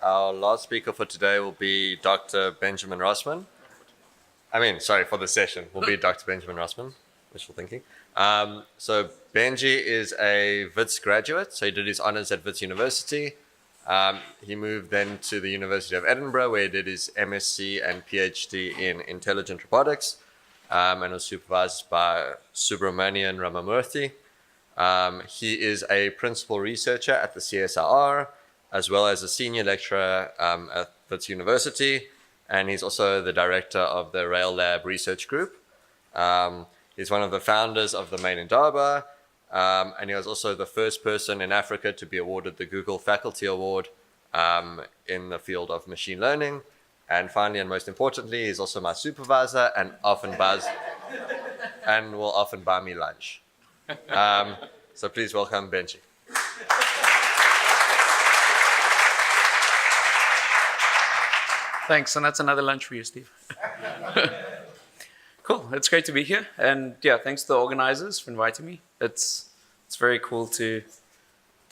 Our last speaker for today will be Dr. Benjamin Rosman. For the session, will be Dr. Benjamin Rosman, wishful thinking. So Benji is a WITS graduate, so he did his honors at WITS University. He moved then to the University of Edinburgh, where he did his MSc and PhD in intelligent robotics, and was supervised by Subramanian Ramamurthy. He is a principal researcher at the CSIR, as well as a senior lecturer at WITS University, and he's also the director of the Rail Lab Research Group. He's one of the founders of the main Indaba, and he was also the first person in Africa to be awarded the Google Faculty Award in the field of machine learning. And finally, and most importantly, he's also my supervisor and will often buy me lunch. So please welcome Benji. Thanks, and that's another lunch for you, Steve. Cool, it's great to be here, and yeah, thanks to the organizers for inviting me. It's very cool to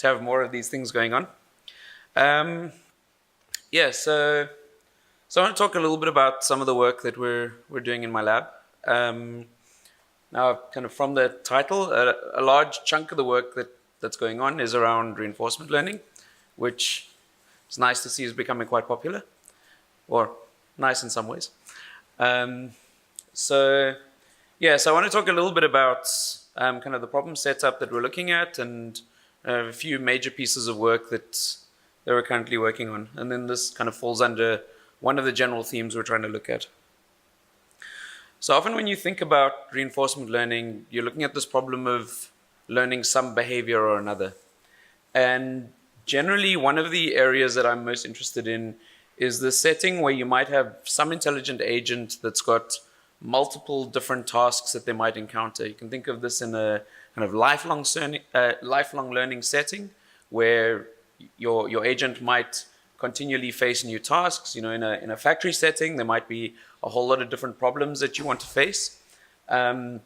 have more of these things going on. So I want to talk a little bit about some of the work that we're doing in my lab. Now, kind of from the title, a large chunk of the work that's going on is around reinforcement learning, which is nice to see is becoming quite popular, or nice in some ways. So I want to talk a little bit about kind of the problem setup that we're looking at, and a few major pieces of work that we're currently working on. And then this kind of falls under one of the general themes we're trying to look at. So often when you think about reinforcement learning, you're looking at this problem of learning some behavior or another. And generally, one of the areas that I'm most interested in is the setting where you might have some intelligent agent that's got multiple different tasks that they might encounter. You can think of this in a kind of lifelong learning setting where your agent might continually face new tasks. You know, in a factory setting, there might be a whole lot of different problems that you want to face. And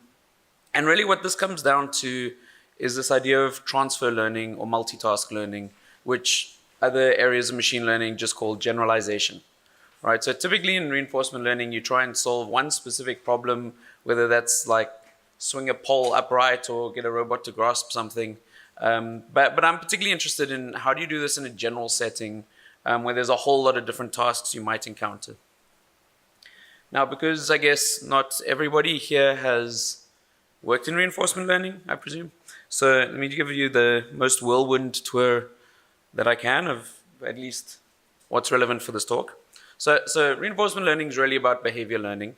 really what this comes down to is this idea of transfer learning or multitask learning, which other areas of machine learning just call generalization. Right? So typically in reinforcement learning, you try and solve one specific problem, whether that's like swing a pole upright or get a robot to grasp something. But I'm particularly interested in how do you do this in a general setting where there's a whole lot of different tasks you might encounter. Now, because I guess not everybody here has worked in reinforcement learning, I presume. So let me give you the most whirlwind tour that I can of at least what's relevant for this talk. So reinforcement learning is really about behavior learning.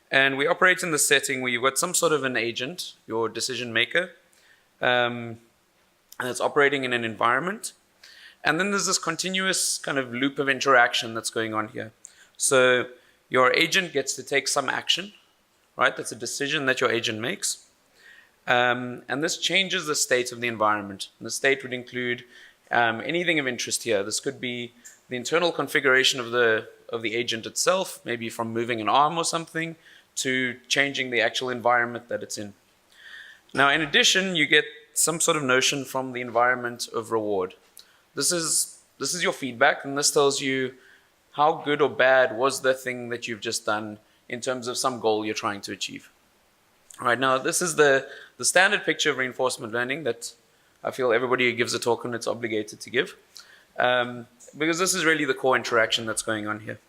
And we operate in the setting where you've got some sort of an agent, your decision maker, and it's operating in an environment. And then there's this continuous kind of loop of interaction that's going on here. So your agent gets to take some action, right? That's a decision that your agent makes. And this changes the state of the environment. And the state would include anything of interest here. This could be the internal configuration of the agent itself, maybe from moving an arm or something, to changing the actual environment that it's in. Now, in addition, you get some sort of notion from the environment of reward. This is your feedback, and this tells you how good or bad was the thing that you've just done in terms of some goal you're trying to achieve. All right, now this is the standard picture of reinforcement learning that I feel everybody who gives a talk on it's obligated to give, because this is really the core interaction that's going on here.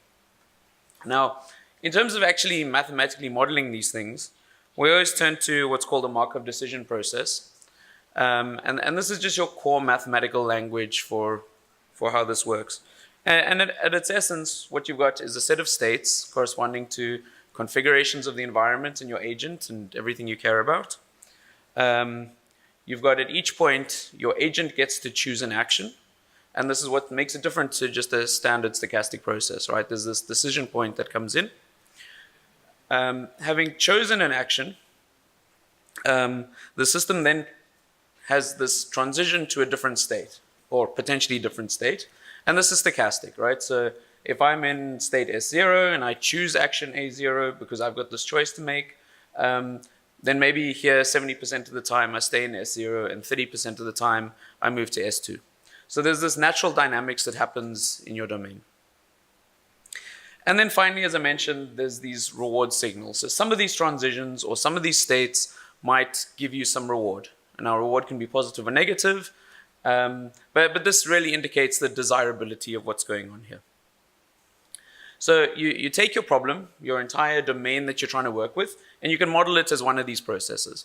Now, in terms of actually mathematically modeling these things, we always turn to what's called a Markov decision process. And this is just your core mathematical language for how this works. And at its essence, what you've got is a set of states corresponding to configurations of the environment and your agent and everything you care about. You've got at each point, your agent gets to choose an action. And this is what makes it different to just a standard stochastic process, right? There's this decision point that comes in. Having chosen an action, the system then has this transition to a different state, or potentially different state. And this is stochastic, right? So if I'm in state S0 and I choose action A0 because I've got this choice to make, then maybe here 70% of the time I stay in S0 and 30% of the time I move to S2. So there's this natural dynamics that happens in your domain. And then finally, as I mentioned, there's these reward signals. So some of these transitions or some of these states might give you some reward. And our reward can be positive or negative, but this really indicates the desirability of what's going on here. So you take your problem, your entire domain that you're trying to work with, and you can model it as one of these processes.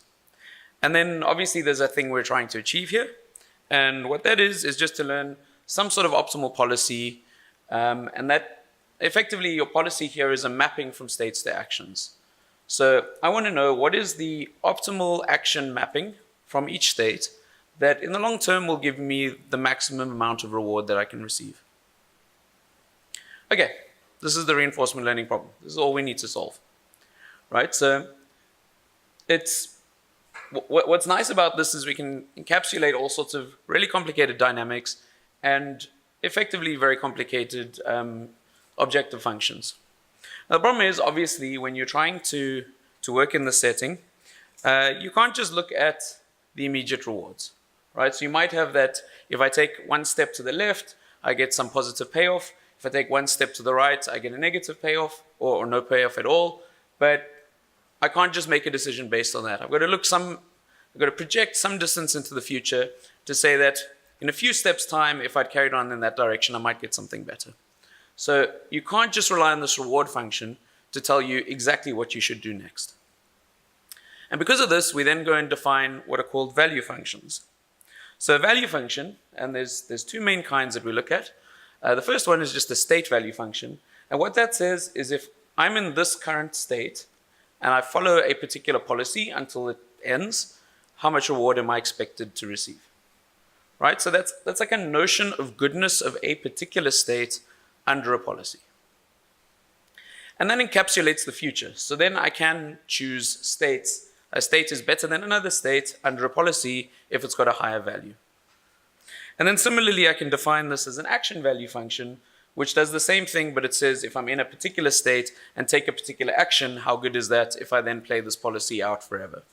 And then obviously there's a thing we're trying to achieve here. And what that is just to learn some sort of optimal policy, and that effectively your policy here is a mapping from states to actions. So I want to know what is the optimal action mapping from each state that in the long term will give me the maximum amount of reward that I can receive. Okay, this is the reinforcement learning problem. This is all we need to solve, right? So what's nice about this is we can encapsulate all sorts of really complicated dynamics and effectively very complicated objective functions. Now, the problem is, obviously, when you're trying to work in this setting, you can't just look at the immediate rewards, right? So you might have that if I take one step to the left, I get some positive payoff. If I take one step to the right, I get a negative payoff or no payoff at all. But I can't just make a decision based on that. I've got to project some distance into the future to say that in a few steps' time, if I'd carried on in that direction, I might get something better. So you can't just rely on this reward function to tell you exactly what you should do next. And because of this, we then go and define what are called value functions. So a value function, and there's two main kinds that we look at. The first one is just a state value function. And what that says is if I'm in this current state and I follow a particular policy until it ends, how much reward am I expected to receive? Right? So that's like a notion of goodness of a particular state under a policy. And that encapsulates the future. So then I can choose states. A state is better than another state under a policy if it's got a higher value. And then similarly, I can define this as an action value function, which does the same thing, but it says if I'm in a particular state and take a particular action, how good is that if I then play this policy out forever?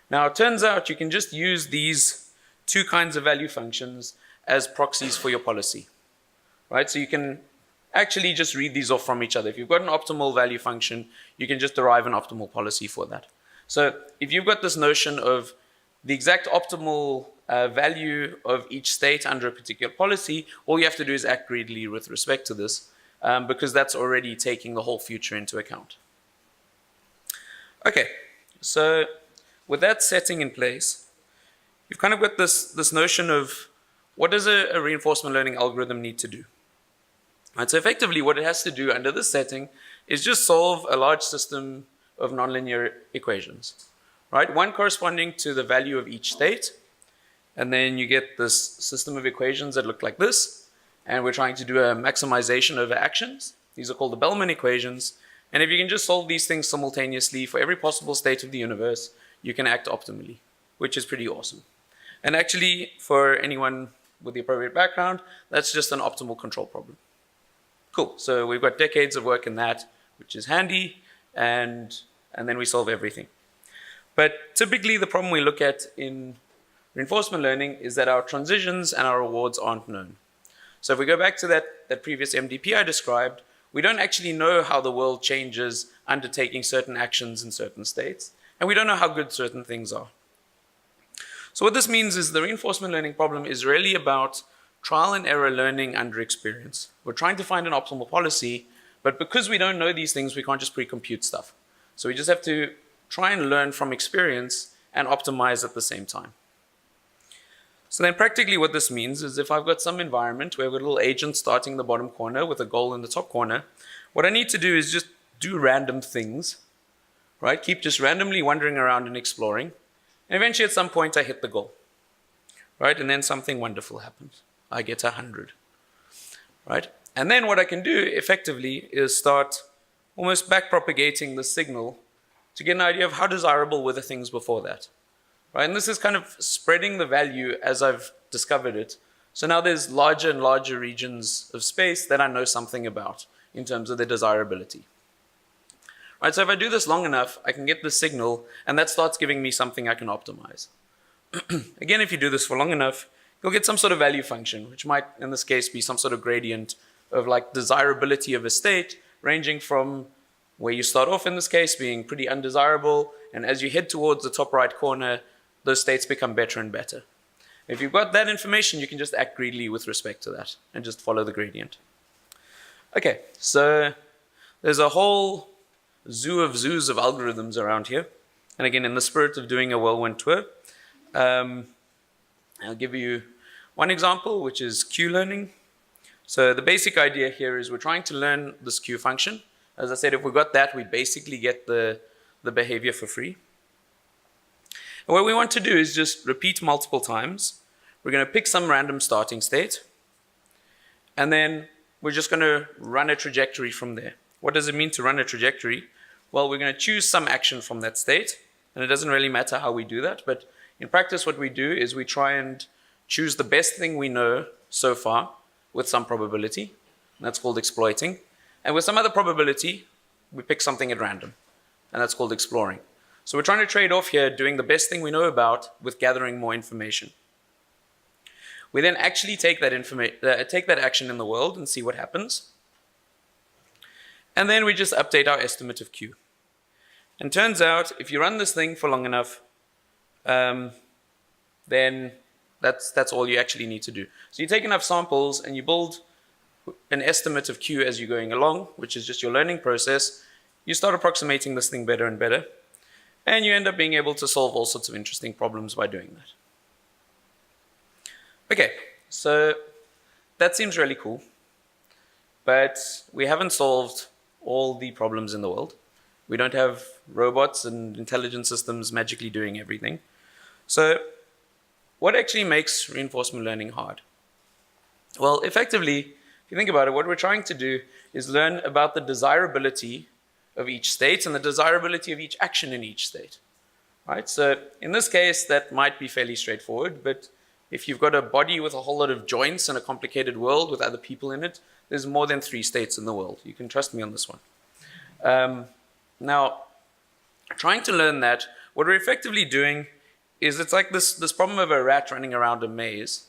Now, it turns out you can just use these two kinds of value functions as proxies for your policy, right? So you can actually just read these off from each other. If you've got an optimal value function, you can just derive an optimal policy for that. So if you've got this notion of the exact optimal value of each state under a particular policy, all you have to do is act greedily with respect to this, because that's already taking the whole future into account. Okay, so with that setting in place, you've kind of got this notion of what does a reinforcement learning algorithm need to do? Right, so effectively what it has to do under this setting is just solve a large system of nonlinear equations, right? One corresponding to the value of each state, and then you get this system of equations that look like this, and we're trying to do a maximization over actions. These are called the Bellman equations, and if you can just solve these things simultaneously for every possible state of the universe, you can act optimally, which is pretty awesome. And actually, for anyone with the appropriate background, that's just an optimal control problem. Cool, so we've got decades of work in that, which is handy, and then we solve everything. But typically the problem we look at in reinforcement learning is that our transitions and our rewards aren't known. So if we go back to that previous MDP I described, we don't actually know how the world changes undertaking certain actions in certain states, and we don't know how good certain things are. So what this means is the reinforcement learning problem is really about trial and error learning under experience. We're trying to find an optimal policy, but because we don't know these things, we can't just pre-compute stuff. So we just have to try and learn from experience and optimize at the same time. So then practically what this means is if I've got some environment where I've got a little agent starting in the bottom corner with a goal in the top corner, what I need to do is just do random things, right? Keep just randomly wandering around and exploring. And eventually at some point I hit the goal, right? And then something wonderful happens. I get 100, right? And then what I can do effectively is start almost backpropagating the signal to get an idea of how desirable were the things before that, right? And this is kind of spreading the value as I've discovered it. So now there's larger and larger regions of space that I know something about in terms of their desirability. Right, so if I do this long enough, I can get the signal, and that starts giving me something I can optimize. Again, if you do this for long enough, you'll get some sort of value function, which might, in this case, be some sort of gradient of like desirability of a state, ranging from where you start off in this case being pretty undesirable, and as you head towards the top right corner, those states become better and better. If you've got that information, you can just act greedily with respect to that and just follow the gradient. Okay, so there's a whole zoo of zoos of algorithms around here. And again, in the spirit of doing a whirlwind tour, I'll give you one example, which is Q-learning. So the basic idea here is we're trying to learn this Q function. As I said, if we got that, we basically get the behavior for free. And what we want to do is just repeat multiple times. We're going to pick some random starting state, and then we're just going to run a trajectory from there. What does it mean to run a trajectory? Well, we're going to choose some action from that state, and it doesn't really matter how we do that, but in practice what we do is we try and choose the best thing we know so far with some probability, and that's called exploiting. And with some other probability, we pick something at random, and that's called exploring. So we're trying to trade off here doing the best thing we know about with gathering more information. We then actually take that action in the world and see what happens. And then we just update our estimate of Q. And turns out, if you run this thing for long enough, then that's all you actually need to do. So you take enough samples and you build an estimate of Q as you're going along, which is just your learning process. You start approximating this thing better and better, and you end up being able to solve all sorts of interesting problems by doing that. Okay, so that seems really cool, but we haven't solved all the problems in the world. We don't have robots and intelligent systems magically doing everything. So what actually makes reinforcement learning hard? Well, effectively, if you think about it, what we're trying to do is learn about the desirability of each state and the desirability of each action in each state. Right? So in this case, that might be fairly straightforward, but if you've got a body with a whole lot of joints and a complicated world with other people in it, there's more than 3 states in the world. You can trust me on this one. Now, trying to learn that, what we're effectively doing is it's like this problem of a rat running around a maze,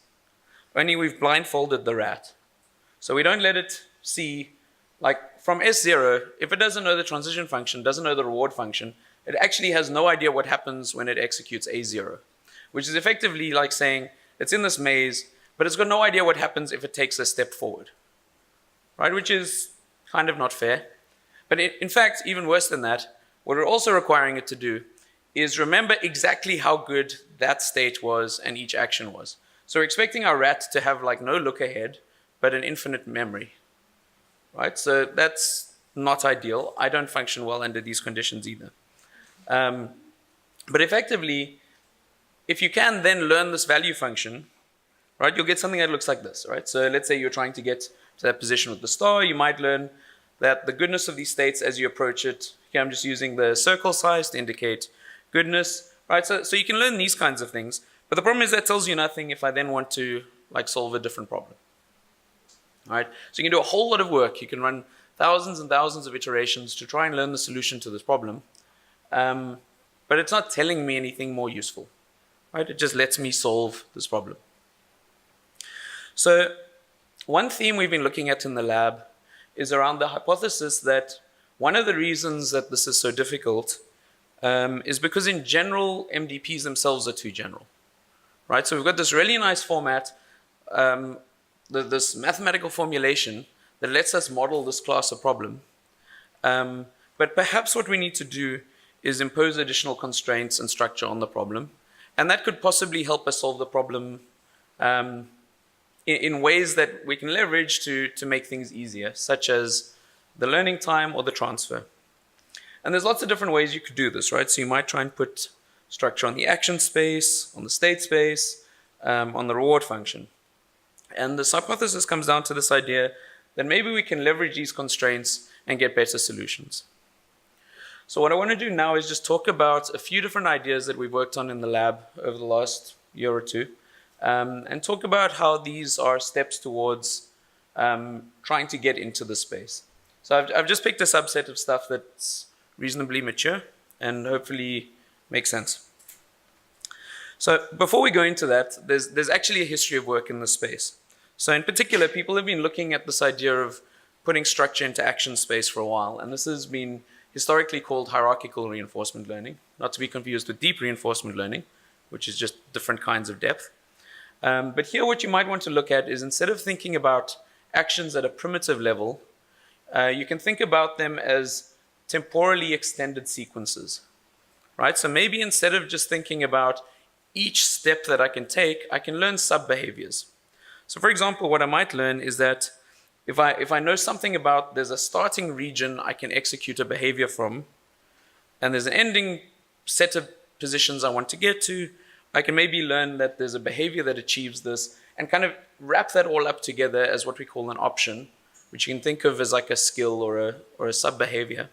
only we've blindfolded the rat. So we don't let it see, like from S0, if it doesn't know the transition function, doesn't know the reward function, it actually has no idea what happens when it executes A0, which is effectively like saying it's in this maze, but it's got no idea what happens if it takes a step forward, right? Which is kind of not fair. But in fact, even worse than that, what we're also requiring it to do is remember exactly how good that state was and each action was. So we're expecting our rat to have like no look ahead, but an infinite memory, right? So that's not ideal. I don't function well under these conditions either. But effectively, if you can then learn this value function, right, you'll get something that looks like this, right? So let's say you're trying to get to that position with the star. You might learn that the goodness of these states as you approach it, here I'm just using the circle size to indicate goodness, right? So you can learn these kinds of things, but the problem is that tells you nothing if I then want to like solve a different problem, right? So you can do a whole lot of work. You can run thousands and thousands of iterations to try and learn the solution to this problem, but it's not telling me anything more useful, right? It just lets me solve this problem. So one theme we've been looking at in the lab is around the hypothesis that one of the reasons that this is so difficult is because in general, MDPs themselves are too general, right? So we've got this really nice format, this mathematical formulation that lets us model this class of problem. But perhaps what we need to do is impose additional constraints and structure on the problem. And that could possibly help us solve the problem in ways that we can leverage to make things easier, such as the learning time or the transfer. And there's lots of different ways you could do this, right? So you might try and put structure on the action space, on the state space, on the reward function. And this hypothesis comes down to this idea that maybe we can leverage these constraints and get better solutions. So what I want to do now is just talk about a few different ideas that we've worked on in the lab over the last year or two, and talk about how these are steps towards trying to get into the space. So I've just picked a subset of stuff that's reasonably mature and hopefully makes sense. So before we go into that, there's actually a history of work in this space. So in particular, people have been looking at this idea of putting structure into action space for a while, and this has been historically called hierarchical reinforcement learning, not to be confused with deep reinforcement learning, which is just different kinds of depth. But here what you might want to look at is, instead of thinking about actions at a primitive level, you can think about them as temporally extended sequences, right? So maybe instead of just thinking about each step that I can take, I can learn sub-behaviors. So for example, what I might learn is that if I know something about, there's a starting region I can execute a behavior from, and there's an ending set of positions I want to get to, I can maybe learn that there's a behavior that achieves this, and kind of wrap that all up together as what we call an option, which you can think of as like a skill or a sub-behavior,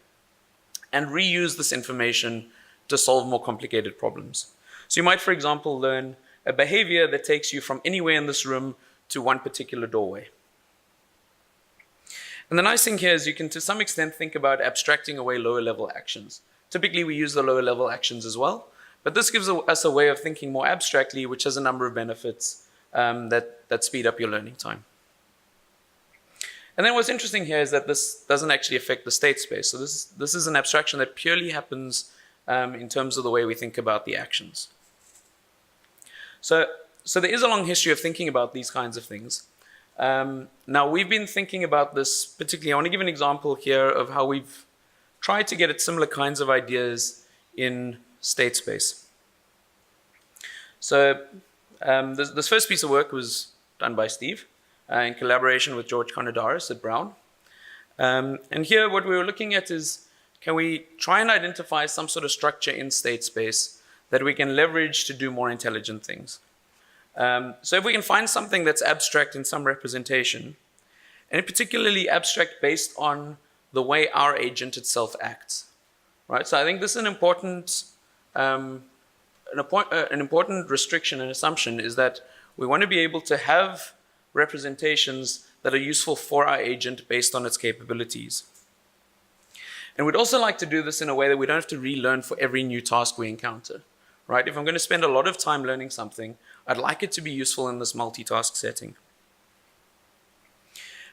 and reuse this information to solve more complicated problems. So you might, for example, learn a behavior that takes you from anywhere in this room to one particular doorway. And the nice thing here is you can, to some extent, think about abstracting away lower level actions. Typically, we use the lower level actions as well, but this gives us a way of thinking more abstractly, which has a number of benefits that speed up your learning time. And then what's interesting here is that this doesn't actually affect the state space. So this is an abstraction that purely happens in terms of the way we think about the actions. So there is a long history of thinking about these kinds of things. Now, we've been thinking about this particularly. I want to give an example here of how we've tried to get at similar kinds of ideas in state space. So this first piece of work was done by Steve in collaboration with George Konadaris at Brown. And here what we were looking at is, can we try and identify some sort of structure in state space that we can leverage to do more intelligent things? So if we can find something that's abstract in some representation, and particularly abstract based on the way our agent itself acts, right? So I think this is an important restriction and assumption, is that we want to be able to have representations that are useful for our agent based on its capabilities. And we'd also like to do this in a way that we don't have to relearn for every new task we encounter, right? If I'm going to spend a lot of time learning something, I'd like it to be useful in this multitask setting.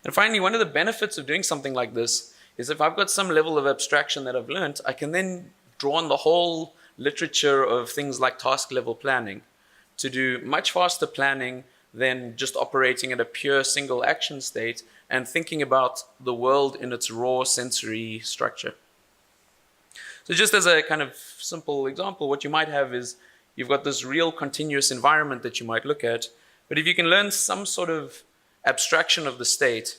And finally, one of the benefits of doing something like this is, if I've got some level of abstraction that I've learned, I can then draw on the whole literature of things like task level planning to do much faster planning than just operating at a pure single action state and thinking about the world in its raw sensory structure. So just as a kind of simple example, what you might have is, you've got this real continuous environment that you might look at, but if you can learn some sort of abstraction of the state,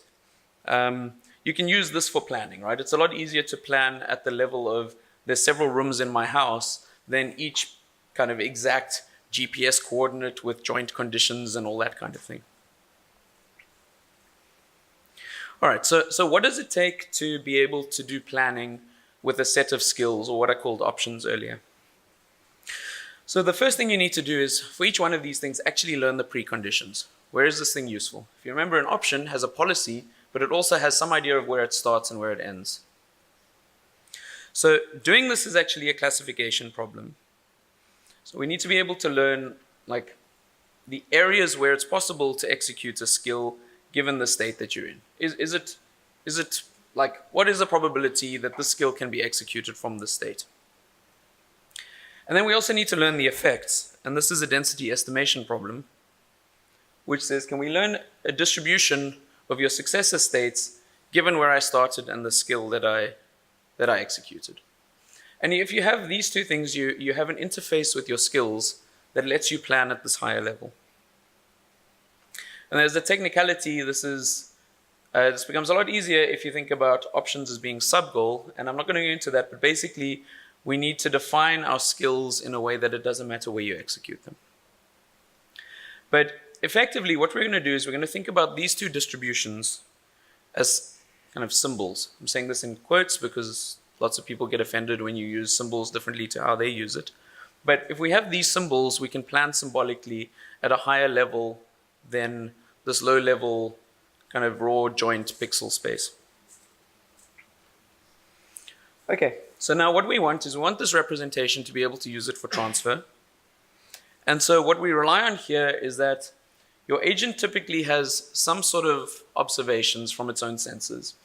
you can use this for planning, right? It's a lot easier to plan at the level of, there's several rooms in my house, than each kind of exact GPS coordinate with joint conditions and all that kind of thing. All right, so what does it take to be able to do planning with a set of skills, or what I called options earlier? So the first thing you need to do is, for each one of these things, actually learn the preconditions. Where is this thing useful? If you remember, an option has a policy, but it also has some idea of where it starts and where it ends. So doing this is actually a classification problem. So we need to be able to learn like the areas where it's possible to execute a skill given the state that you're in. Is it like, what is the probability that this skill can be executed from this state? And then we also need to learn the effects. And this is a density estimation problem, which says, can we learn a distribution of your successor states given where I started and the skill that I executed? And if you have these two things, you have an interface with your skills that lets you plan at this higher level. And there's a technicality. This becomes a lot easier if you think about options as being sub-goal, and I'm not going to go into that, but basically we need to define our skills in a way that it doesn't matter where you execute them. But effectively, what we're going to do is we're going to think about these two distributions as kind of symbols. I'm saying this in quotes because lots of people get offended when you use symbols differently to how they use it. But if we have these symbols, we can plan symbolically at a higher level than this low level kind of raw joint pixel space. Okay, so now what we want is, we want this representation to be able to use it for transfer. And so what we rely on here is that your agent typically has some sort of observations from its own senses.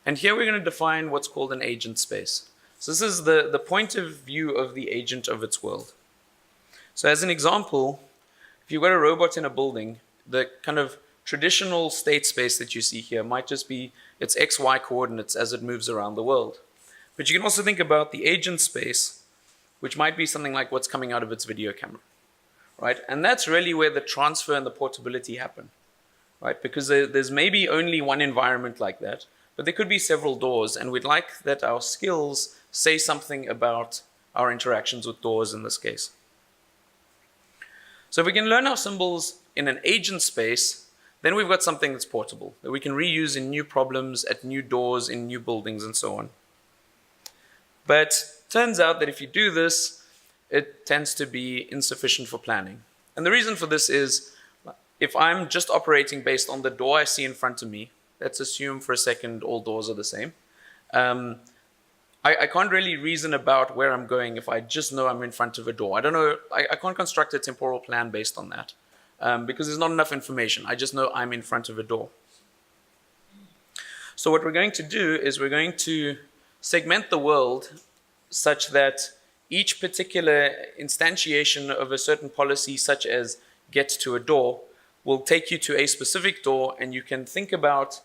And here we're going to define what's called an agent space. So this is the point of view of the agent of its world. So as an example, if you've got a robot in a building, the kind of traditional state space that you see here might just be its XY coordinates as it moves around the world. But you can also think about the agent space, which might be something like what's coming out of its video camera, right? And that's really where the transfer and the portability happen, right? Because there's maybe only one environment like that, but there could be several doors, and we'd like that our skills say something about our interactions with doors in this case. So if we can learn our symbols in an agent space, then we've got something that's portable, that we can reuse in new problems, at new doors, in new buildings, and so on. But turns out that if you do this, it tends to be insufficient for planning. And the reason for this is, if I'm just operating based on the door I see in front of me, let's assume for a second all doors are the same, I can't really reason about where I'm going if I just know I'm in front of a door. I don't know, I can't construct a temporal plan based on that, because there's not enough information. I just know I'm in front of a door. So what we're going to do is we're going to segment the world such that each particular instantiation of a certain policy, such as get to a door, will take you to a specific door, and you can think about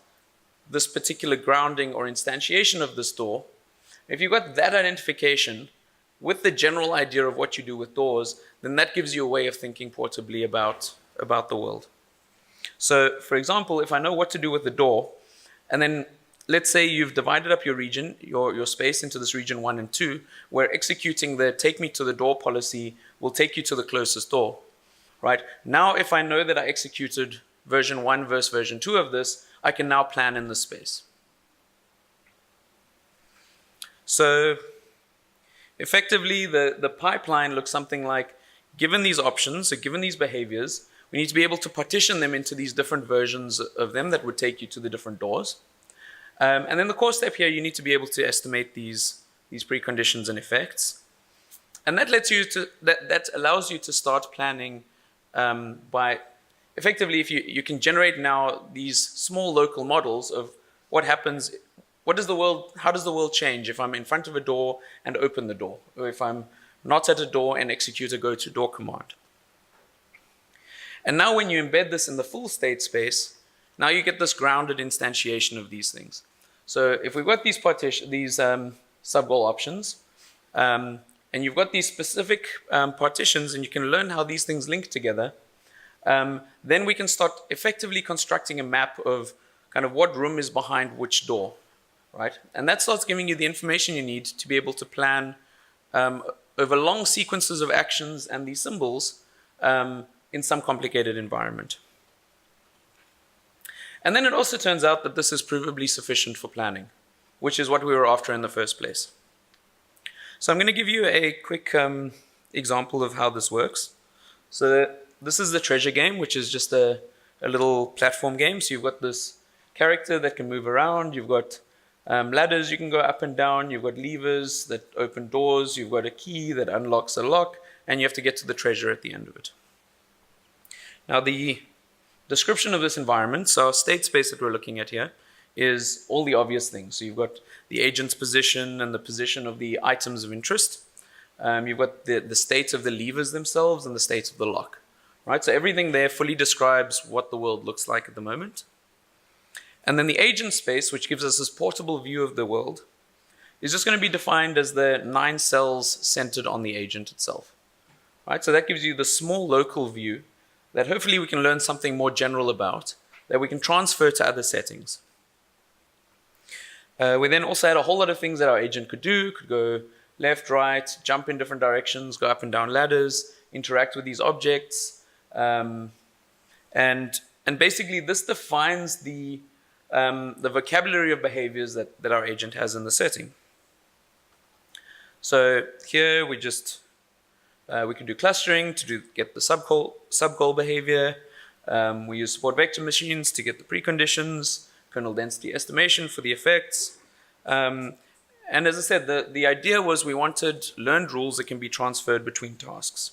this particular grounding or instantiation of this door. If you've got that identification with the general idea of what you do with doors, then that gives you a way of thinking portably about the world. So, for example, if I know what to do with the door, and then let's say you've divided up your region, your space into this region 1 and 2, where executing the take me to the door policy will take you to the closest door, right? Now, if I know that I executed version 1 versus version 2 of this, I can now plan in this space. So effectively, the pipeline looks something like, given these options, so given these behaviors, we need to be able to partition them into these different versions of them that would take you to the different doors. And then the core step here, you need to be able to estimate these preconditions and effects. And that lets you to, that allows you to start planning by, effectively, if you can generate now these small local models of what happens, how does the world change if I'm in front of a door and open the door, or if I'm not at a door and execute a go to door command. And now when you embed this in the full state space, now you get this grounded instantiation of these things. So if we've got these sub-goal options, and you've got these specific partitions, and you can learn how these things link together, then we can start effectively constructing a map of kind of what room is behind which door, right? And that starts giving you the information you need to be able to plan over long sequences of actions and these symbols in some complicated environment. And then it also turns out that this is provably sufficient for planning, which is what we were after in the first place. So I'm going to give you a quick example of how this works. So this is the treasure game, which is just a little platform game. So you've got this character that can move around. You've got ladders you can go up and down. You've got levers that open doors. You've got a key that unlocks a lock. And you have to get to the treasure at the end of it. Now the description of this environment, so our state space that we're looking at here, is all the obvious things. So you've got the agent's position and the position of the items of interest. You've got the state of the levers themselves and the state of the lock. Right? So everything there fully describes what the world looks like at the moment. And then the agent space, which gives us this portable view of the world, is just going to be defined as the 9 cells centered on the agent itself. Right? So that gives you the small local view that hopefully we can learn something more general about, that we can transfer to other settings. We then also had a whole lot of things that our agent could do. Could go left, right, jump in different directions, go up and down ladders, interact with these objects. And basically this defines the vocabulary of behaviors that our agent has in the setting. So here we just we can do clustering to get the sub-goal behavior. We use support vector machines to get the preconditions, kernel density estimation for the effects. And as I said, the idea was we wanted learned rules that can be transferred between tasks.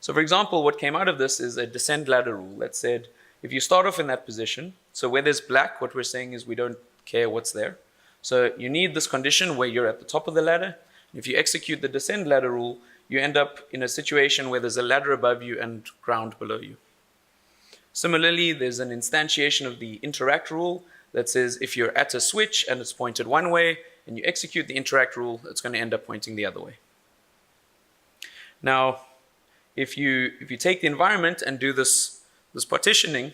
So for example, what came out of this is a descend ladder rule that said, if you start off in that position, so where there's black, what we're saying is we don't care what's there. So you need this condition where you're at the top of the ladder. If you execute the descend ladder rule, you end up in a situation where there's a ladder above you and ground below you. Similarly, there's an instantiation of the interact rule that says if you're at a switch and it's pointed one way and you execute the interact rule, it's going to end up pointing the other way. Now, if you take the environment and do this partitioning,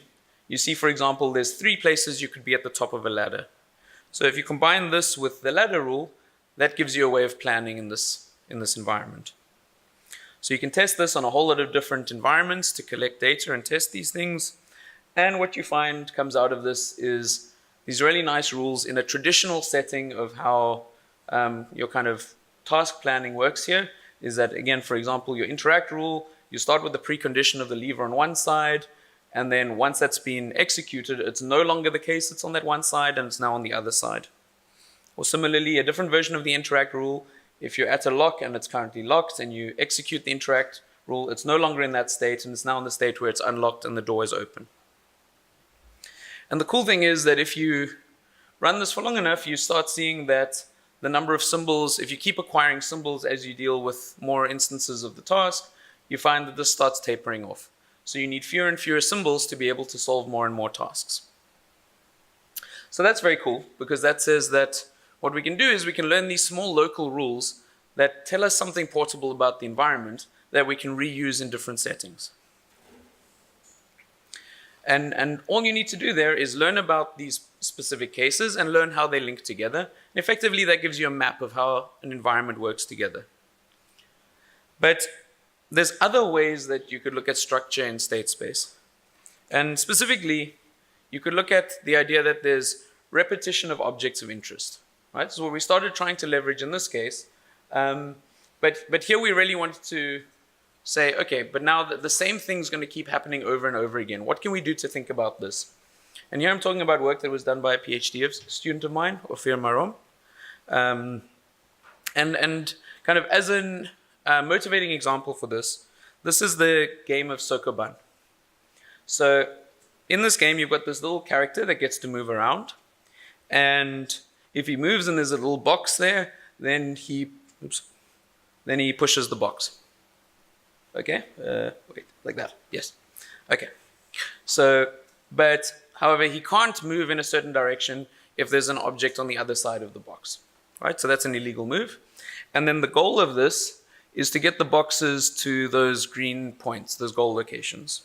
you see, for example, there's 3 places you could be at the top of a ladder. So if you combine this with the ladder rule, that gives you a way of planning in this environment. So you can test this on a whole lot of different environments to collect data and test these things. And what you find comes out of this is these really nice rules in a traditional setting of how your kind of task planning works here. Is that, again, for example, your interact rule, you start with the precondition of the lever on one side, and then once that's been executed, it's no longer the case it's on that one side, and it's now on the other side. Or similarly, a different version of the interact rule, if you're at a lock and it's currently locked, and you execute the interact rule, it's no longer in that state, and it's now in the state where it's unlocked and the door is open. And the cool thing is that if you run this for long enough, you start seeing that the number of symbols, if you keep acquiring symbols as you deal with more instances of the task, you find that this starts tapering off. So you need fewer and fewer symbols to be able to solve more and more tasks. So that's very cool, because that says that what we can do is we can learn these small local rules that tell us something portable about the environment that we can reuse in different settings. And all you need to do there is learn about these specific cases and learn how they link together. And effectively, that gives you a map of how an environment works together. But there's other ways that you could look at structure in state space. And specifically, you could look at the idea that there's repetition of objects of interest. Right? So what we started trying to leverage in this case. But here we really wanted to say, okay, but now the same thing's going to keep happening over and over again. What can we do to think about this? And here I'm talking about work that was done by a PhD student of mine, Ophir Marom. And kind of as a motivating example for this is the game of Sokoban. So in this game, you've got this little character that gets to move around. And if he moves and there's a little box there, then he pushes the box. Okay, wait, like that, yes. Okay, so, but however, he can't move in a certain direction if there's an object on the other side of the box, right? So that's an illegal move. And then the goal of this is to get the boxes to those green points, those goal locations.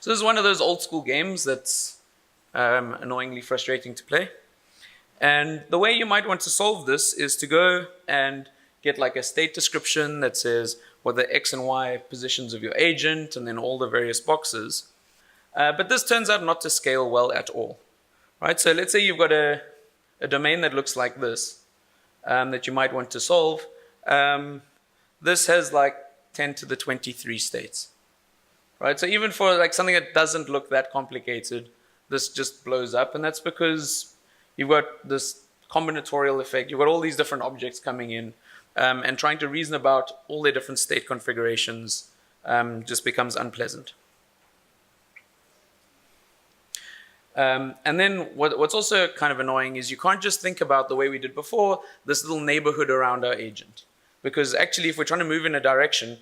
So this is one of those old school games that's annoyingly frustrating to play. And the way you might want to solve this is to go and get like a state description that says what the X and Y positions of your agent and then all the various boxes. But this turns out not to scale well at all. Right? So let's say you've got a domain that looks like this that you might want to solve. This has like 10 to the 23 states. Right? So even for like something that doesn't look that complicated, this just blows up. And that's because you've got this combinatorial effect. You've got all these different objects coming in. And trying to reason about all their different state configurations just becomes unpleasant. And then what's also kind of annoying is you can't just think about the way we did before, this little neighborhood around our agent. Because actually, if we're trying to move in a direction,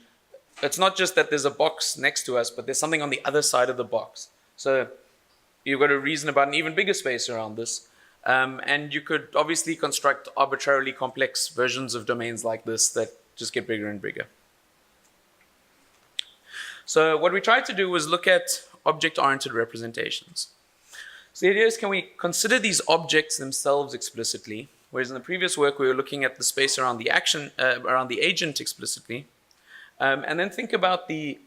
it's not just that there's a box next to us, but there's something on the other side of the box. So you've got to reason about an even bigger space around this. And you could obviously construct arbitrarily complex versions of domains like this that just get bigger and bigger. So what we tried to do was look at object-oriented representations. So the idea is, can we consider these objects themselves explicitly, whereas in the previous work we were looking at the space around the action, around the agent explicitly, and then think about the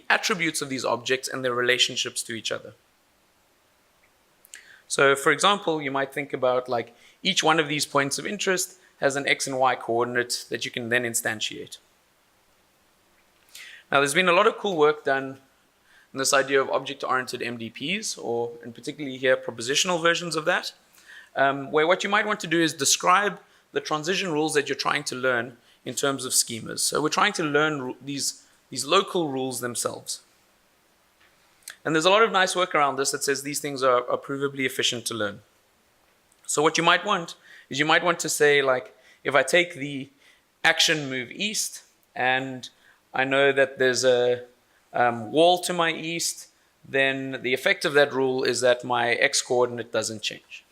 attributes of these objects and their relationships to each other. So for example, you might think about like each one of these points of interest has an X and Y coordinate that you can then instantiate. Now there's been a lot of cool work done in this idea of object-oriented MDPs, or in particularly here propositional versions of that, where what you might want to do is describe the transition rules that you're trying to learn in terms of schemas. So we're trying to learn these these local rules themselves. And there's a lot of nice work around this that says these things are provably efficient to learn. So what you might want is you might want to say, like, if I take the action move east, and I know that there's a wall to my east, then the effect of that rule is that my x coordinate doesn't change.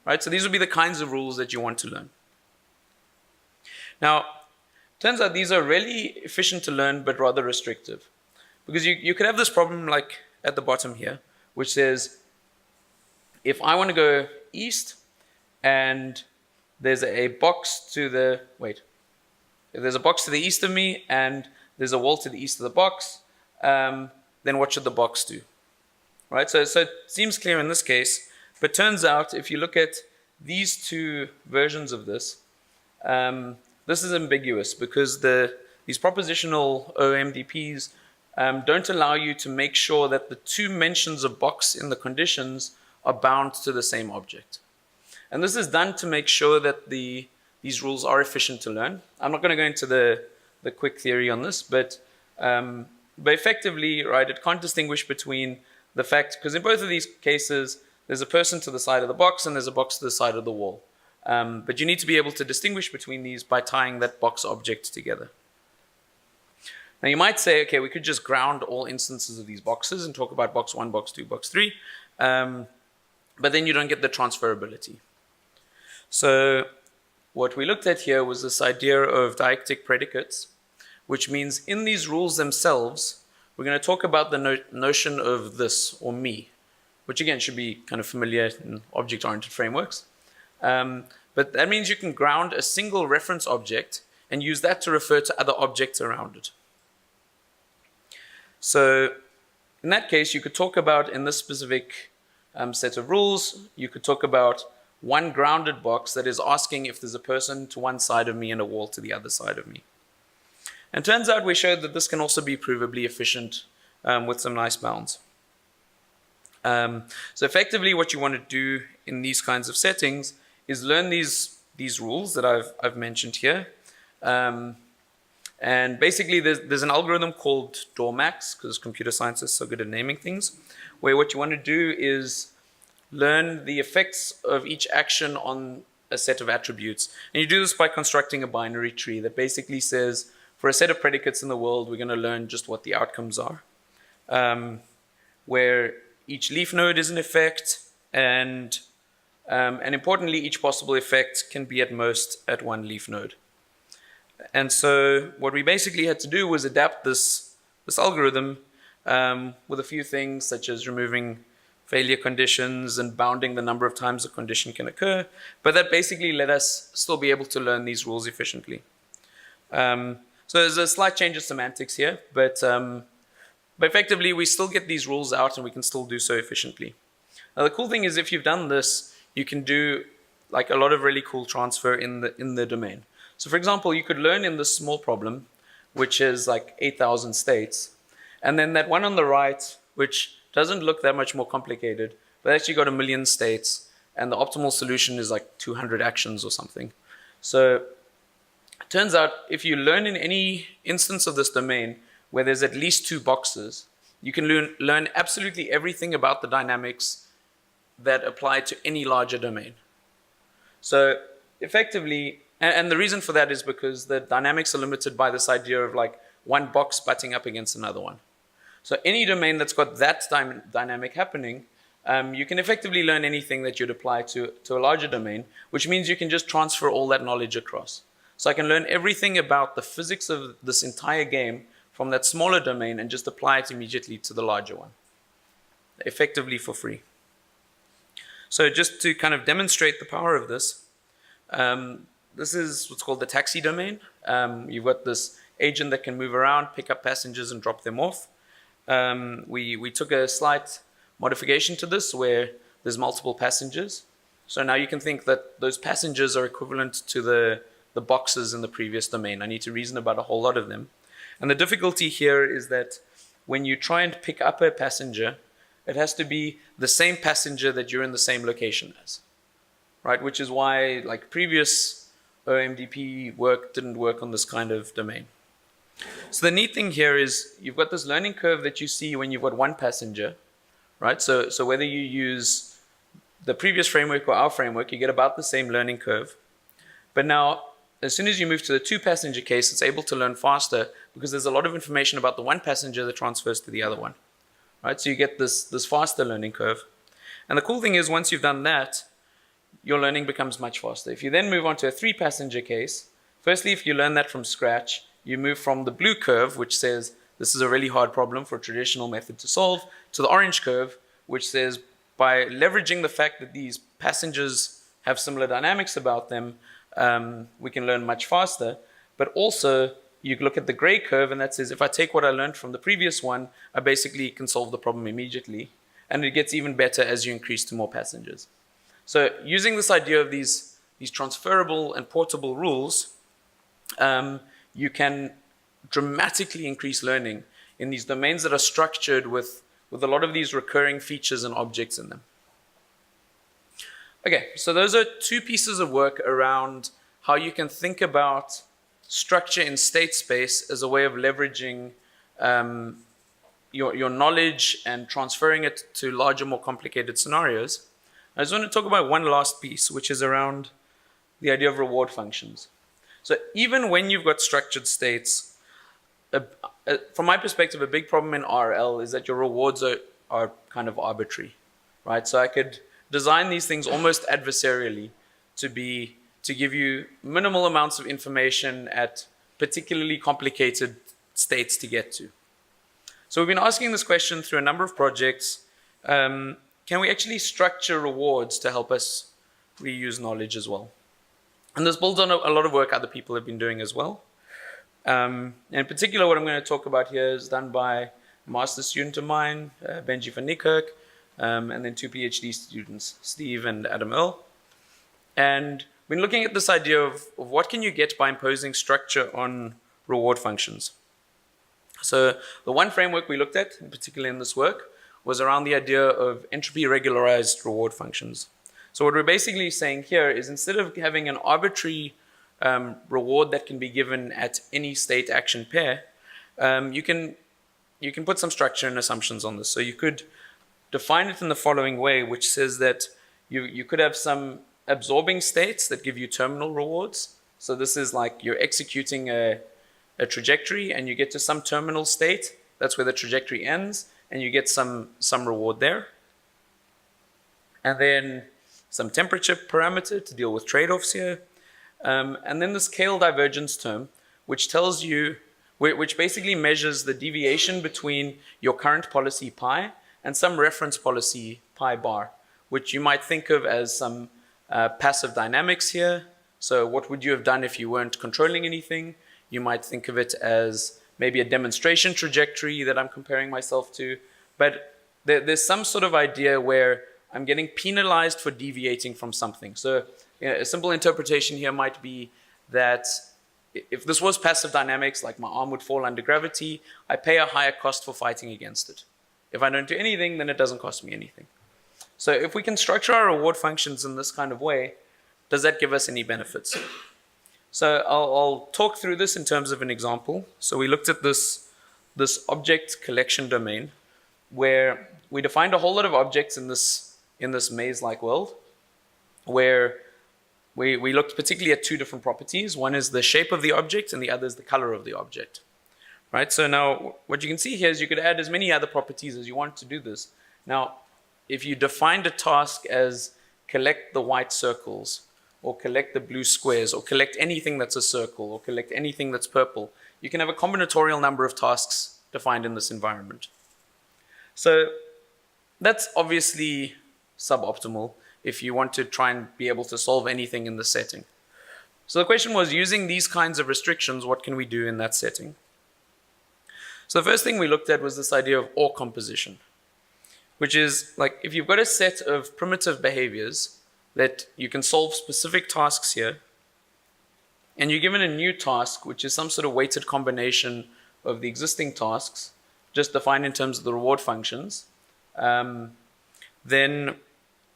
Right? So these would be the kinds of rules that you want to learn. Now, turns out these are really efficient to learn, but rather restrictive. Because you could have this problem like at the bottom here, which says, if I want to go east and there's a box to the, if there's a box to the east of me and there's a wall to the east of the box, then what should the box do? Right? So it seems clear in this case, but turns out if you look at these two versions of this, this is ambiguous because these propositional OMDPs don't allow you to make sure that the two mentions of box in the conditions are bound to the same object. And this is done to make sure that these rules are efficient to learn. I'm not going to go into the quick theory on this, but effectively, right, it can't distinguish between the fact, because in both of these cases, there's a person to the side of the box and there's a box to the side of the wall. But you need to be able to distinguish between these by tying that box object together. Now you might say, okay, we could just ground all instances of these boxes and talk about box 1, box 2, box 3, but then you don't get the transferability. So what we looked at here was this idea of deictic predicates, which means in these rules themselves, we're going to talk about the notion of this, or me, which again should be kind of familiar in object-oriented frameworks. But that means you can ground a single reference object and use that to refer to other objects around it. So in that case, you could talk about, in this specific set of rules, you could talk about one grounded box that is asking if there's a person to one side of me and a wall to the other side of me. And turns out we showed that this can also be provably efficient with some nice bounds. So effectively what you want to do in these kinds of settings is learn these rules that I've mentioned here. And basically there's an algorithm called DORMAX, because computer science is so good at naming things, where what you want to do is learn the effects of each action on a set of attributes. And you do this by constructing a binary tree that basically says, for a set of predicates in the world, we're going to learn just what the outcomes are. Where each leaf node is an effect, and importantly, each possible effect can be at most at one leaf node. And so what we basically had to do was adapt this algorithm with a few things, such as removing failure conditions and bounding the number of times a condition can occur. But that basically let us still be able to learn these rules efficiently. So there's a slight change of semantics here, but effectively we still get these rules out and we can still do so efficiently. Now the cool thing is, if you've done this, you can do like a lot of really cool transfer in the domain. So for example, you could learn in this small problem, which is like 8,000 states, and then that one on the right, which doesn't look that much more complicated, but actually got 1 million states, and the optimal solution is like 200 actions or something. So it turns out if you learn in any instance of this domain where there's at least 2 boxes, you can learn absolutely everything about the dynamics that apply to any larger domain. So effectively, and the reason for that is because the dynamics are limited by this idea of like one box butting up against another one. So any domain that's got that dynamic happening, you can effectively learn anything that you'd apply to a larger domain, which means you can just transfer all that knowledge across. So I can learn everything about the physics of this entire game from that smaller domain and just apply it immediately to the larger one, effectively for free. So just to kind of demonstrate the power of this, this is what's called the taxi domain. You've got this agent that can move around, pick up passengers and drop them off. We took a slight modification to this where there's multiple passengers. So now you can think that those passengers are equivalent to the boxes in the previous domain. I need to reason about a whole lot of them. And the difficulty here is that when you try and pick up a passenger, it has to be the same passenger that you're in the same location as, right? Which is why like previous OMDP work didn't work on this kind of domain. So the neat thing here is you've got this learning curve that you see when you've got one passenger, right? So whether you use the previous framework or our framework, you get about the same learning curve. But now, as soon as you move to the two-passenger case, it's able to learn faster because there's a lot of information about the one passenger that transfers to the other one, right? So you get this faster learning curve. And the cool thing is once you've done that, your learning becomes much faster. If you then move on to a three-passenger case, firstly, if you learn that from scratch, you move from the blue curve, which says this is a really hard problem for a traditional method to solve, to the orange curve, which says by leveraging the fact that these passengers have similar dynamics about them, we can learn much faster. But also, you look at the gray curve, and that says if I take what I learned from the previous one, I basically can solve the problem immediately. And it gets even better as you increase to more passengers. So using this idea of these transferable and portable rules, you can dramatically increase learning in these domains that are structured with a lot of these recurring features and objects in them. Okay, so those are two pieces of work around how you can think about structure in state space as a way of leveraging your knowledge and transferring it to larger, more complicated scenarios. I just want to talk about one last piece, which is around the idea of reward functions. So even when you've got structured states, from my perspective, a big problem in RL is that your rewards are kind of arbitrary, right? So I could design these things almost adversarially to give you minimal amounts of information at particularly complicated states to get to. So we've been asking this question through a number of projects. Can we actually structure rewards to help us reuse knowledge as well? And this builds on a lot of work other people have been doing as well. In particular, what I'm going to talk about here is done by a master's student of mine, Benji van Niekerk, and then two PhD students, Steve and Adam Earl. And we've been looking at this idea of what can you get by imposing structure on reward functions. So the one framework we looked at, in particular in this work, was around the idea of entropy regularized reward functions. So what we're basically saying here is instead of having an arbitrary reward that can be given at any state action pair, you can put some structure and assumptions on this. So you could define it in the following way, which says that you could have some absorbing states that give you terminal rewards. So this is like you're executing a trajectory and you get to some terminal state. That's where the trajectory ends, and you get some reward there. And then some temperature parameter to deal with trade-offs here. And then the scale divergence term, which tells you, which basically measures the deviation between your current policy pi and some reference policy pi bar, which you might think of as some passive dynamics here. So what would you have done if you weren't controlling anything? You might think of it as maybe a demonstration trajectory that I'm comparing myself to. But there's some sort of idea where I'm getting penalized for deviating from something. So a simple interpretation here might be that if this was passive dynamics, like my arm would fall under gravity, I pay a higher cost for fighting against it. If I don't do anything, then it doesn't cost me anything. So if we can structure our reward functions in this kind of way, does that give us any benefits? So I'll talk through this in terms of an example. So we looked at this object collection domain where we defined a whole lot of objects in this maze-like world, where we looked particularly at two different properties. One is the shape of the object and the other is the color of the object. Right? So now what you can see here is you could add as many other properties as you want to do this. Now, if you defined a task as collect the white circles, or collect the blue squares, or collect anything that's a circle, or collect anything that's purple, you can have a combinatorial number of tasks defined in this environment. So that's obviously suboptimal if you want to try and be able to solve anything in this setting. So the question was, using these kinds of restrictions, what can we do in that setting? So the first thing we looked at was this idea of OR composition, which is like if you've got a set of primitive behaviors that you can solve specific tasks here, and you're given a new task, which is some sort of weighted combination of the existing tasks, just defined in terms of the reward functions, then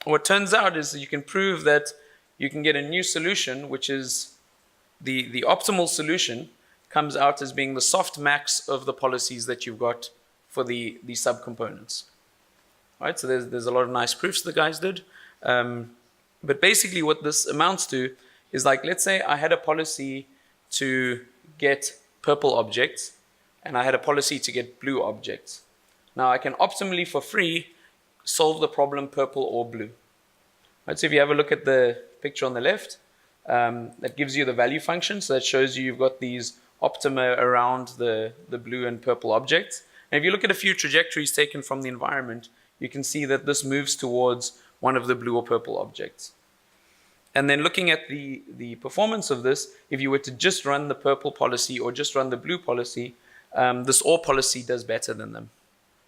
what turns out is that you can prove that you can get a new solution, which is the optimal solution, comes out as being the soft max of the policies that you've got for the subcomponents. Right, so there's a lot of nice proofs the guys did. But basically what this amounts to is like, let's say I had a policy to get purple objects and I had a policy to get blue objects. Now I can optimally for free solve the problem purple or blue. Right, so if you have a look at the picture on the left, that gives you the value function. So that shows you've got these optima around the blue and purple objects. And if you look at a few trajectories taken from the environment, you can see that this moves towards one of the blue or purple objects. And then looking at the performance of this, if you were to just run the purple policy or just run the blue policy, this OR policy does better than them,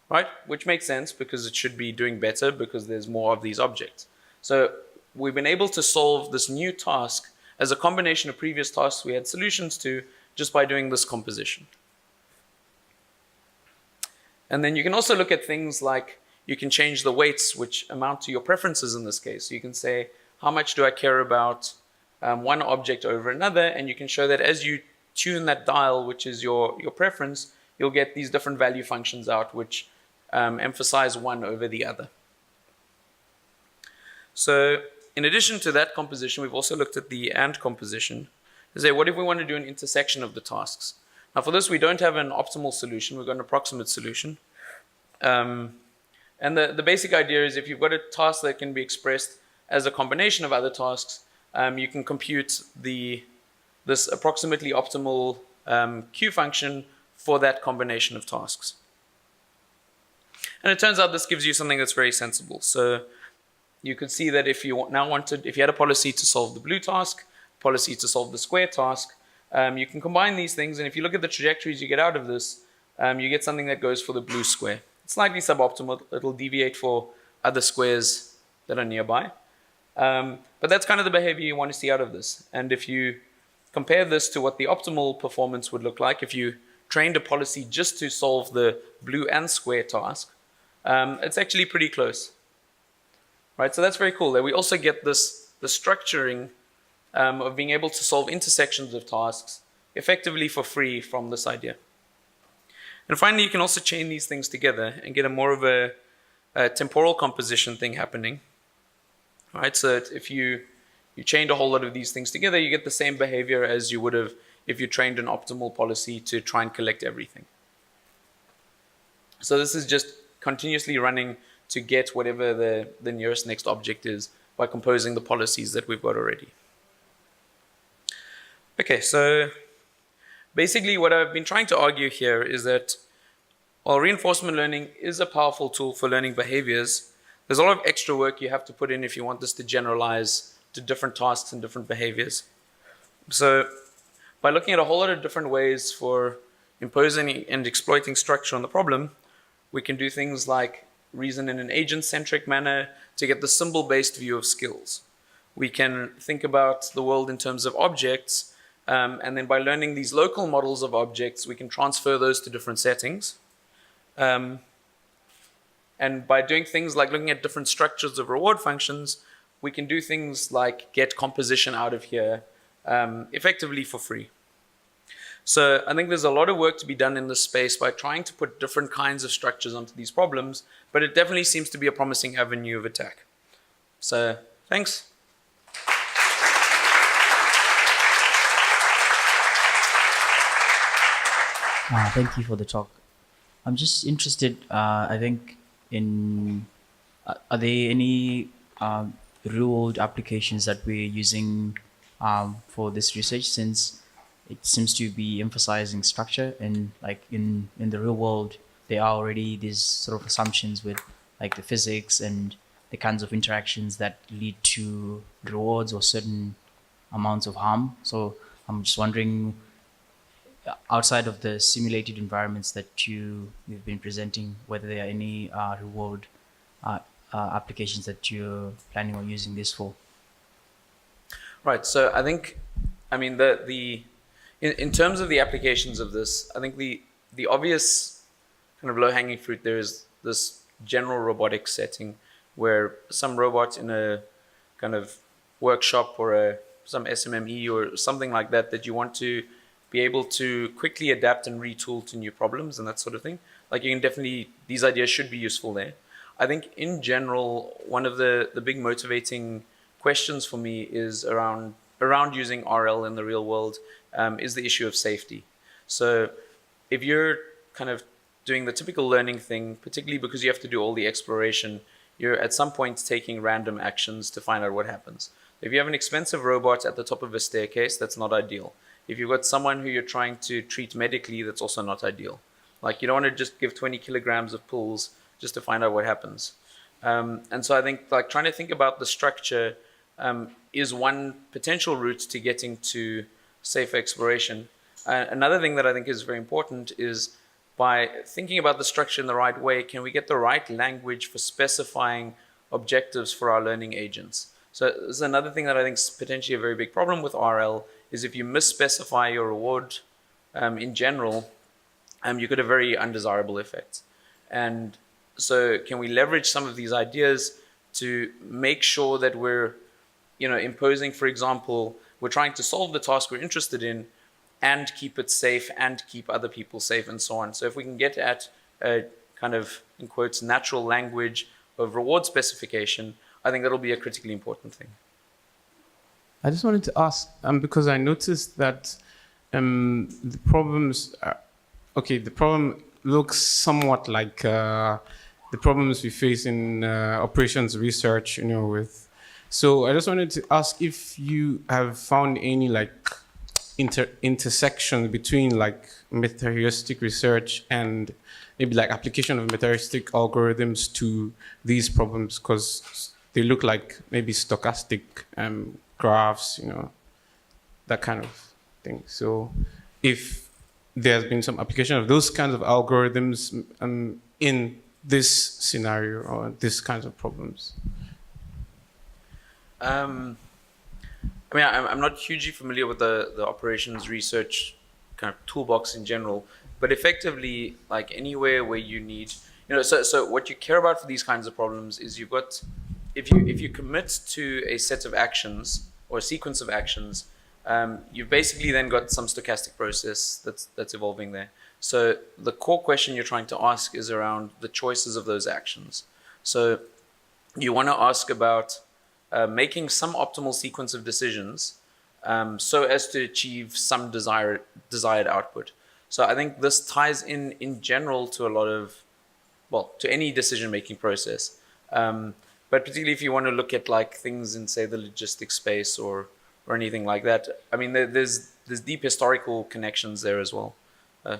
right? Which makes sense because it should be doing better because there's more of these objects. So we've been able to solve this new task as a combination of previous tasks we had solutions to just by doing this composition. And then you can also look at things like you can change the weights which amount to your preferences in this case. So you can say, how much do I care about one object over another? And you can show that as you tune that dial, which is your preference, you'll get these different value functions out which emphasize one over the other. So in addition to that composition, we've also looked at the AND composition. To say, what if we want to do an intersection of the tasks? Now for this, we don't have an optimal solution. We've got an approximate solution. And the basic idea is if you've got a task that can be expressed as a combination of other tasks, you can compute this approximately optimal Q function for that combination of tasks. And it turns out this gives you something that's very sensible. So you could see that if you had a policy to solve the blue task, policy to solve the square task, you can combine these things, and if you look at the trajectories you get out of this, you get something that goes for the blue square. It's slightly suboptimal. It'll deviate for other squares that are nearby. But that's kind of the behavior you want to see out of this. And if you compare this to what the optimal performance would look like, if you trained a policy just to solve the blue and square task, it's actually pretty close. Right, so that's very cool. We also get the structuring of being able to solve intersections of tasks effectively for free from this idea. And finally, you can also chain these things together and get a more of a temporal composition thing happening. Right, so if you chained a whole lot of these things together, you get the same behavior as you would have if you trained an optimal policy to try and collect everything. So this is just continuously running to get whatever the nearest next object is by composing the policies that we've got already. Okay, so basically what I've been trying to argue here is that while reinforcement learning is a powerful tool for learning behaviors, there's a lot of extra work you have to put in if you want this to generalize to different tasks and different behaviors. So by looking at a whole lot of different ways for imposing and exploiting structure on the problem, we can do things like reason in an agent-centric manner to get the symbol-based view of skills. We can think about the world in terms of objects, and then by learning these local models of objects, we can transfer those to different settings. And by doing things like looking at different structures of reward functions, we can do things like get composition out of here effectively for free. So I think there's a lot of work to be done in this space by trying to put different kinds of structures onto these problems, but it definitely seems to be a promising avenue of attack. So thanks. Thank you for the talk. I'm just interested, I think, in are there any real-world applications that we're using for this research, since it seems to be emphasizing structure, and like in the real world there are already these sort of assumptions with like the physics and the kinds of interactions that lead to rewards or certain amounts of harm. So I'm just wondering, outside of the simulated environments that you've been presenting, whether there are any real-world applications that you're planning on using this for. Right. So I think, I mean, in terms of the applications of this, I think the obvious kind of low-hanging fruit there is this general robotics setting where some robot in a kind of workshop or some SMME or something like that you want to be able to quickly adapt and retool to new problems and that sort of thing. Like you can definitely, these ideas should be useful there. I think in general, one of the big motivating questions for me is around using RL in the real world is the issue of safety. So if you're kind of doing the typical learning thing, particularly because you have to do all the exploration, you're at some point taking random actions to find out what happens. If you have an expensive robot at the top of a staircase, that's not ideal. If you've got someone who you're trying to treat medically, that's also not ideal. Like you don't want to just give 20 kilograms of pills just to find out what happens. And so I think like trying to think about the structure is one potential route to getting to safe exploration. Another thing that I think is very important is by thinking about the structure in the right way, can we get the right language for specifying objectives for our learning agents? So this is another thing that I think is potentially a very big problem with RL is if you misspecify your reward in general, you get a very undesirable effect. And so can we leverage some of these ideas to make sure that we're, imposing, for example, we're trying to solve the task we're interested in and keep it safe and keep other people safe and so on. So if we can get at a kind of, in quotes, natural language of reward specification, I think that'll be a critically important thing. I just wanted to ask, because I noticed that the problems, the problem looks somewhat like the problems we face in operations research, with. So I just wanted to ask if you have found any intersection between meta-heuristic research and maybe application of meta-heuristic algorithms to these problems, because they look like maybe stochastic graphs, that kind of thing. So if there's been some application of those kinds of algorithms in this scenario or this kinds of problems. I'm not hugely familiar with the operations research kind of toolbox in general, but effectively, anywhere where you need, so what you care about for these kinds of problems is you've got, if you commit to a set of actions or a sequence of actions, you've basically then got some stochastic process that's evolving there. So the core question you're trying to ask is around the choices of those actions. So you want to ask about making some optimal sequence of decisions so as to achieve some desired output. So I think this ties in general to a lot of, to any decision-making process. But particularly if you want to look at things in, say, the logistics space or anything like that, I mean, there's deep historical connections there as well.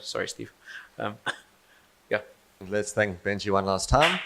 Sorry, Steve. Yeah. Let's thank Benji one last time.